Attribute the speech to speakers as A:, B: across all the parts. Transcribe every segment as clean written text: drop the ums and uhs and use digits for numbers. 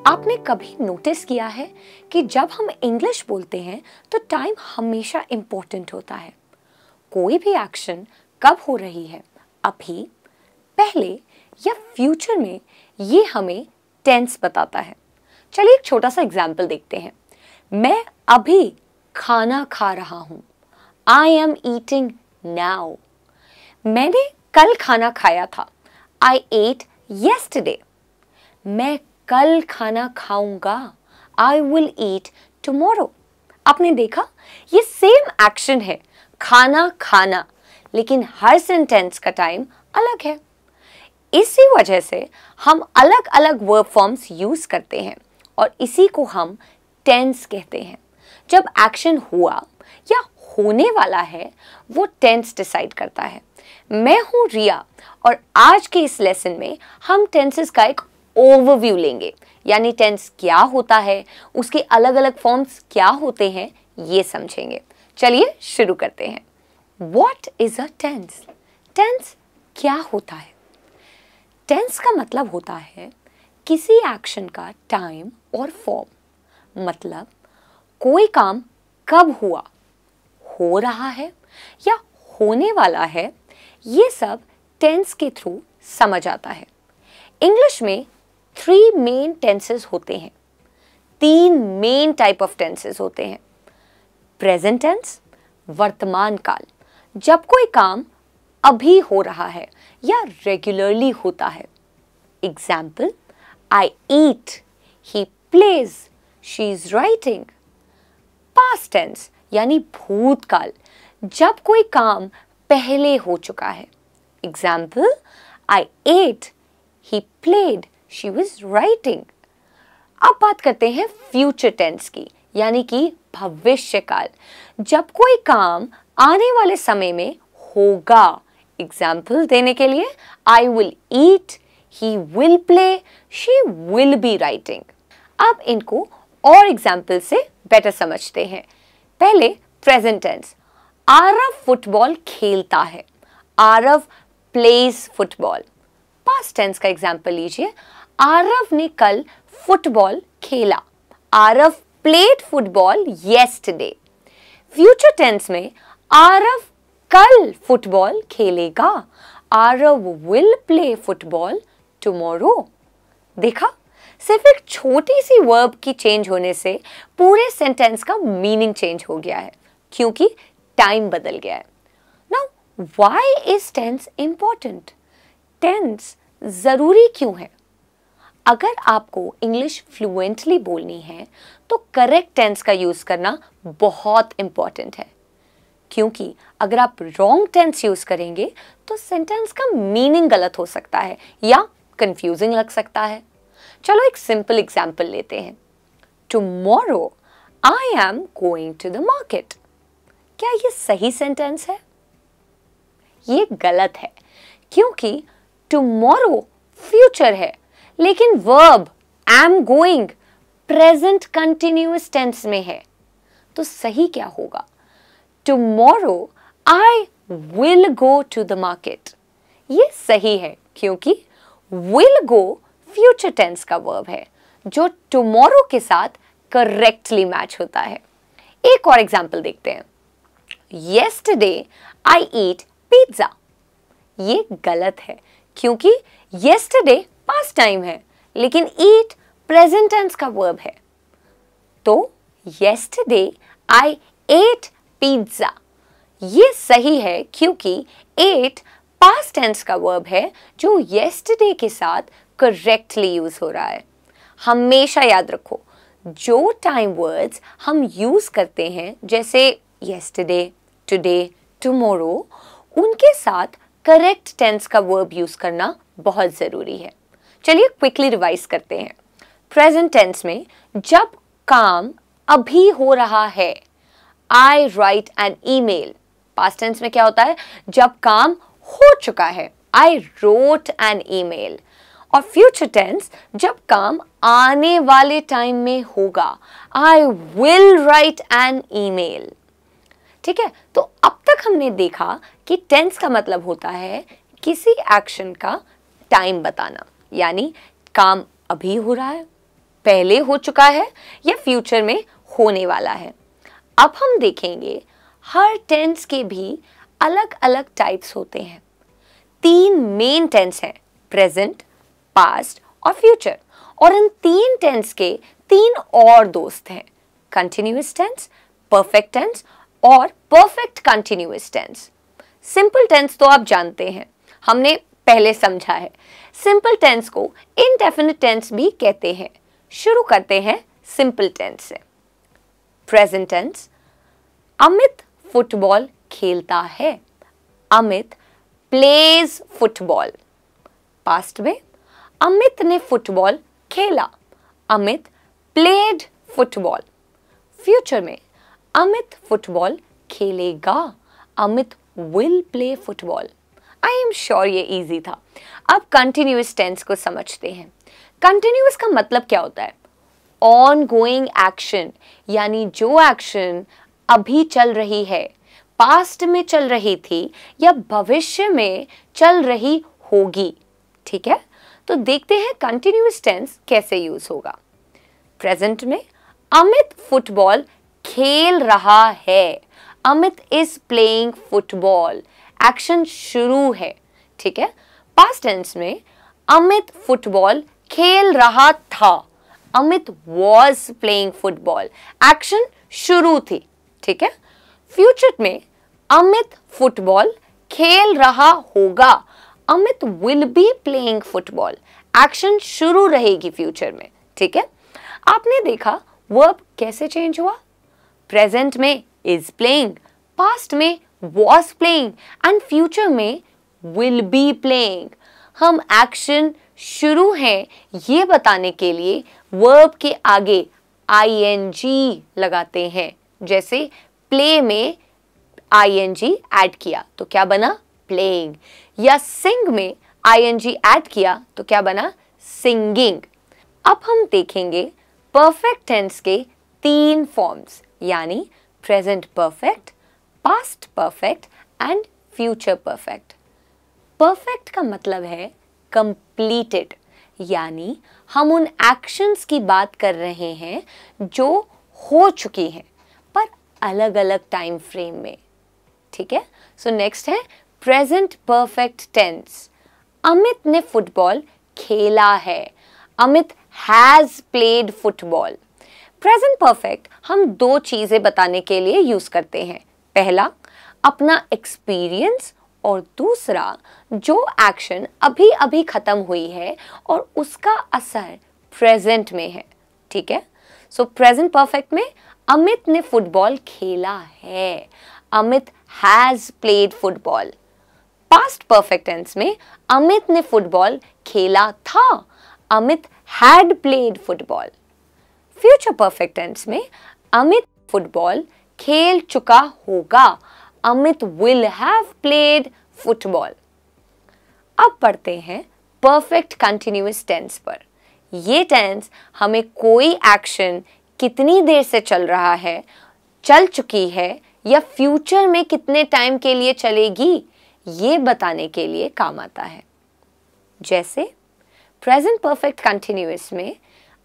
A: आपने कभी नोटिस किया है कि जब हम इंग्लिश बोलते हैं तो टाइम हमेशा इम्पोर्टेंट होता है। कोई भी एक्शन कब हो रही है, अभी, पहले या फ्यूचर में, ये हमें टेंस बताता है। चलिए एक छोटा सा एग्जाम्पल देखते हैं। मैं अभी खाना खा रहा हूं। I am eating now. मैंने कल खाना खाया था। आई एट yesterday। मैं कल खाना खाऊंगा। I will eat tomorrow. आपने देखा, ये सेम एक्शन है, खाना खाना, लेकिन हर सेंटेंस का टाइम अलग है। इसी वजह से हम अलग अलग वर्ब फॉर्म्स यूज करते हैं और इसी को हम टेंस कहते हैं। जब एक्शन हुआ या होने वाला है, वो टेंस डिसाइड करता है। मैं हूं रिया और आज के इस लेसन में हम टेंसेस का एक ओवरव्यू लेंगे, यानी टेंस क्या होता है, उसके अलग अलग फॉर्म्स क्या होते हैं, ये समझेंगे। चलिए शुरू करते हैं। What is a tense? Tense क्या होता है? टेंस का मतलब होता है किसी एक्शन का टाइम और फॉर्म। मतलब कोई काम कब हुआ, हो रहा है या होने वाला है, ये सब टेंस के थ्रू समझ आता है। इंग्लिश में 3 मेन टेंसेस होते हैं। 3 मेन टाइप ऑफ टेंसेस होते हैं। प्रेजेंट टेंस, वर्तमान काल, जब कोई काम अभी हो रहा है या रेगुलरली होता है। Example, I eat, he plays, she is writing. Past tense यानी भूतकाल, जब कोई काम पहले हो चुका है। Example, I ate, he played, she was writing. अब बात करते हैं फ्यूचर टेंस की, यानी कि भविष्य काल, जब कोई काम आने वाले समय में होगा। एग्जाम्पल देने के लिए, I will eat, he will play, she will be writing. अब इनको और एग्जाम्पल से बेटर समझते हैं। पहले प्रेजेंट टेंस, आरव फुटबॉल खेलता है। Aarav plays football. Past tense का एग्जाम्पल लीजिए, आरव ने कल फुटबॉल खेला। Aarav played football yesterday। Future tense में आरव कल फुटबॉल खेलेगा। Aarav will play football tomorrow. देखा, सिर्फ एक छोटी सी वर्ब की चेंज होने से पूरे सेंटेंस का मीनिंग चेंज हो गया है, क्योंकि टाइम बदल गया है। Now why is tense important? Tense जरूरी क्यों है? अगर आपको इंग्लिश फ्लुएंटली बोलनी है तो करेक्ट टेंस का यूज करना बहुत इंपॉर्टेंट है, क्योंकि अगर आप रॉन्ग टेंस यूज करेंगे तो सेंटेंस का मीनिंग गलत हो सकता है या कंफ्यूजिंग लग सकता है। चलो एक सिंपल एग्जाम्पल लेते हैं। Tomorrow I am going to the market. क्या ये सही सेंटेंस है? ये गलत है, क्योंकि टुमारो फ्यूचर है, लेकिन verb am going present continuous tense में है। तो सही क्या होगा? Tomorrow I will go to the market. ये सही है, क्योंकि विल गो फ्यूचर टेंस का वर्ब है, जो टुमारो के साथ करेक्टली मैच होता है। एक और एग्जाम्पल देखते हैं। Yesterday I ate pizza। ये गलत है, क्योंकि yesterday पास्ट टाइम है, लेकिन eat प्रेजेंट टेंस का वर्ब है। तो yesterday I ate pizza ये सही है, क्योंकि ate पास्ट टेंस का वर्ब है, जो yesterday के साथ करेक्टली यूज हो रहा है। हमेशा याद रखो, जो टाइम वर्ड्स हम यूज करते हैं, जैसे yesterday, today, tomorrow, उनके साथ करेक्ट टेंस का वर्ब यूज करना बहुत जरूरी है। चलिए क्विकली रिवाइज करते हैं। प्रेजेंट टेंस में जब काम अभी हो रहा है, I write an email. Past tense में क्या होता है? जब काम हो चुका है, आई रोट एन ईमेल। और फ्यूचर टेंस जब काम आने वाले टाइम में होगा, I will write an email. ठीक है, तो अब तक हमने देखा कि टेंस का मतलब होता है किसी एक्शन का टाइम बताना, यानी काम अभी हो रहा है, पहले हो चुका है या फ्यूचर में होने वाला है। अब हम देखेंगे हर टेंस के भी अलग अलग टाइप्स होते हैं। 3 मेन टेंस हैं, प्रेजेंट, पास्ट और फ्यूचर, और इन 3 टेंस के 3 और दोस्त हैं, कंटिन्यूअस टेंस, परफेक्ट टेंस और perfect continuous tense. Simple tense तो आप जानते हैं, हमने पहले समझा है। सिंपल टेंस को इनडेफिनिट टेंस भी कहते हैं। शुरू करते हैं सिंपल टेंस से। प्रेजेंट टेंस, अमित फुटबॉल खेलता है। Amit pledge football. पास्ट में, अमित ने फुटबॉल खेला। Amit played football. फ्यूचर में, अमित फुटबॉल खेलेगा। Amit will play football. I am sure ये इजी था। अब कंटिन्यूअस टेंस को समझते हैं। कंटिन्यूअस का मतलब क्या होता है? ऑन गोइंग एक्शन, यानी जो एक्शन अभी चल रही है, पास्ट में चल रही थी या भविष्य में चल रही होगी। ठीक है, तो देखते हैं कंटिन्यूअस टेंस कैसे यूज होगा। प्रेजेंट में, अमित फुटबॉल खेल रहा है। Amit is playing football, action शुरू है। ठीक है। पास्ट टेंस में, अमित फुटबॉल खेल रहा था। Amit was playing football, action शुरू थी। ठीक है। फ्यूचर में, अमित फुटबॉल खेल रहा होगा। Amit will be playing football, action शुरू रहेगी फ्यूचर में। ठीक है। आपने देखा वर्ब कैसे चेंज हुआ। प्रेजेंट में इज प्लेइंग, पास्ट में वॉज प्लेइंग एंड फ्यूचर में विल बी प्लेइंग। हम एक्शन शुरू है ये बताने के लिए वर्ब के आगे ing लगाते हैं। जैसे प्ले में ing ऐड किया तो क्या बना? प्लेइंग। या सिंग में ing ऐड किया तो क्या बना? सिंगिंग। अब हम देखेंगे परफेक्ट टेंस के 3 फॉर्म्स, यानी present perfect, past perfect and future perfect. Perfect का मतलब है कंप्लीटेड, यानी हम उन एक्शंस की बात कर रहे हैं जो हो चुकी हैं पर अलग अलग टाइम फ्रेम में। ठीक है। सो नेक्स्ट है प्रेजेंट परफेक्ट टेंस। अमित ने फुटबॉल खेला है। Amit has played football. Present perfect हम 2 चीजें बताने के लिए यूज करते हैं। पहला, अपना एक्सपीरियंस, और दूसरा, जो एक्शन अभी अभी खत्म हुई है और उसका असर प्रेजेंट में है। ठीक है। सो प्रेजेंट परफेक्ट में अमित ने फुटबॉल खेला है। Amit has played football. Past perfect tense में अमित ने फुटबॉल खेला था। Amit had played football. Future perfect tense में अमित फुटबॉल खेल चुका होगा। Amit will have played football. अब पढ़ते हैं परफेक्ट कंटिन्यूअस टेंस पर। ये टेंस हमें कोई एक्शन कितनी देर से चल रहा है, चल चुकी है या फ्यूचर में कितने टाइम के लिए चलेगी, ये बताने के लिए काम आता है। जैसे प्रेजेंट परफेक्ट कंटिन्यूअस में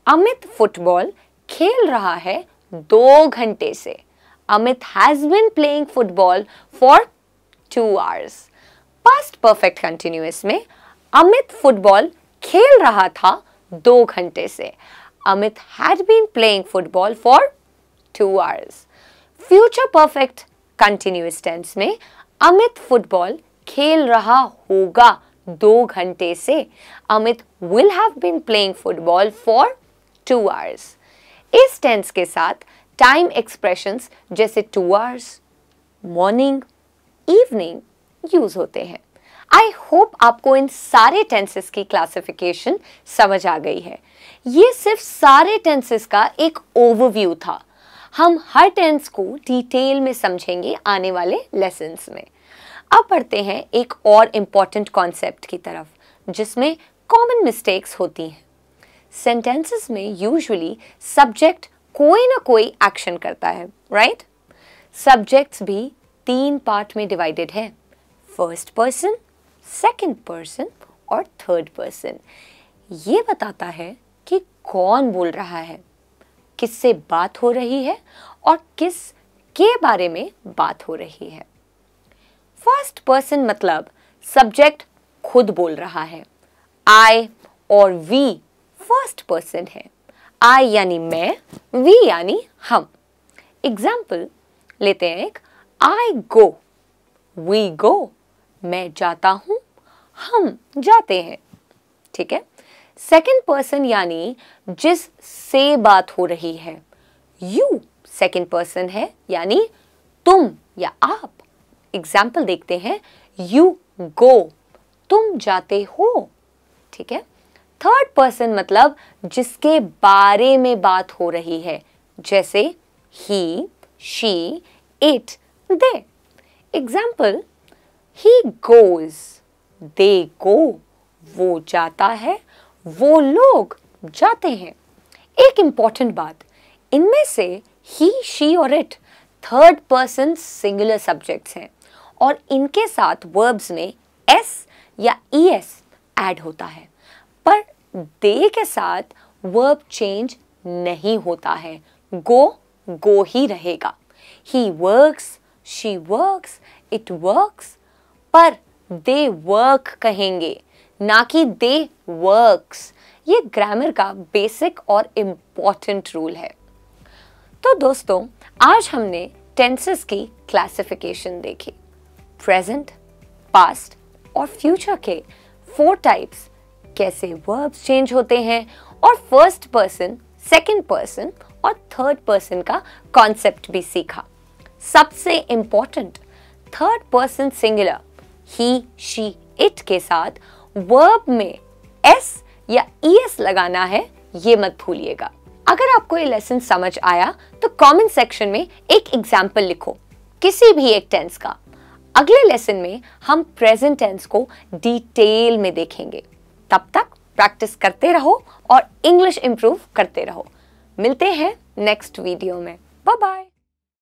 A: अमित फुटबॉल खेल रहा है 2 घंटे से। Amit has been playing football for 2 hours। Past perfect continuous में अमित फुटबॉल खेल रहा था 2 घंटे से। Amit had been playing football for 2 hours। Future perfect continuous tense में अमित फुटबॉल खेल रहा होगा 2 घंटे से। Amit will have been playing football for 2 hours। इस टेंस के साथ टाइम एक्सप्रेशंस जैसे 2 hours, मॉर्निंग, इवनिंग यूज होते हैं। आई होप आपको इन सारे टेंसेस की क्लासिफिकेशन समझ आ गई है। ये सिर्फ सारे टेंसेस का एक ओवरव्यू था। हम हर टेंस को डिटेल में समझेंगे आने वाले लेसन्स में। अब पढ़ते हैं एक और इम्पॉर्टेंट कॉन्सेप्ट की तरफ, जिसमें कॉमन मिस्टेक्स होती हैं। सेंटेंसेस में यूजुअली सब्जेक्ट कोई ना कोई एक्शन करता है, राइट? सब्जेक्ट्स भी 3 पार्ट में डिवाइडेड है, फर्स्ट पर्सन, सेकंड पर्सन और थर्ड पर्सन। ये बताता है कि कौन बोल रहा है, किससे बात हो रही है और किस के बारे में बात हो रही है। फर्स्ट पर्सन मतलब सब्जेक्ट खुद बोल रहा है। आई और वी फर्स्ट पर्सन है। आई यानी मैं, वी यानी हम। एग्जाम्पल लेते हैं एक, आई गो, वी गो, मैं जाता हूं, हम जाते हैं। ठीक है। सेकेंड पर्सन यानी जिस से बात हो रही है। यू सेकेंड पर्सन है यानी तुम या आप। एग्जाम्पल देखते हैं, यू गो, तुम जाते हो। ठीक है। थर्ड पर्सन मतलब जिसके बारे में बात हो रही है, जैसे he, she, it, they. Example, he goes, they go, वो जाता है, वो लोग जाते हैं। एक इंपॉर्टेंट बात, इनमें से ही, शी और it third person singular subjects हैं और इनके साथ वर्ब्स में एस या ईएस ऐड होता है, पर दे के साथ वर्ब चेंज नहीं होता है। गो ही रहेगा। He works, she works, it works, पर दे वर्क कहेंगे, ना कि दे वर्क्स। ये ग्रामर का बेसिक और इम्पॉर्टेंट रूल है। तो दोस्तों, आज हमने टेंसेस की क्लासिफिकेशन देखी। प्रेजेंट, पास्ट और फ्यूचर के 4 टाइप्स, कैसे वर्ब्स चेंज होते हैं और फर्स्ट पर्सन, सेकंड पर्सन और थर्ड पर्सन का कॉन्सेप्ट भी सीखा। सबसे important, third person singular he, she, it के साथ वर्ब में एस या ईएस लगाना है, ये मत भूलिएगा। अगर आपको ये लेसन समझ आया तो कमेंट सेक्शन में एक एग्जाम्पल लिखो किसी भी एक टेंस का। अगले लेसन में हम प्रेजेंट टेंस को डिटेल में देखेंगे। तब तक प्रैक्टिस करते रहो और इंग्लिश इंप्रूव करते रहो। मिलते हैं नेक्स्ट वीडियो में। Bye bye.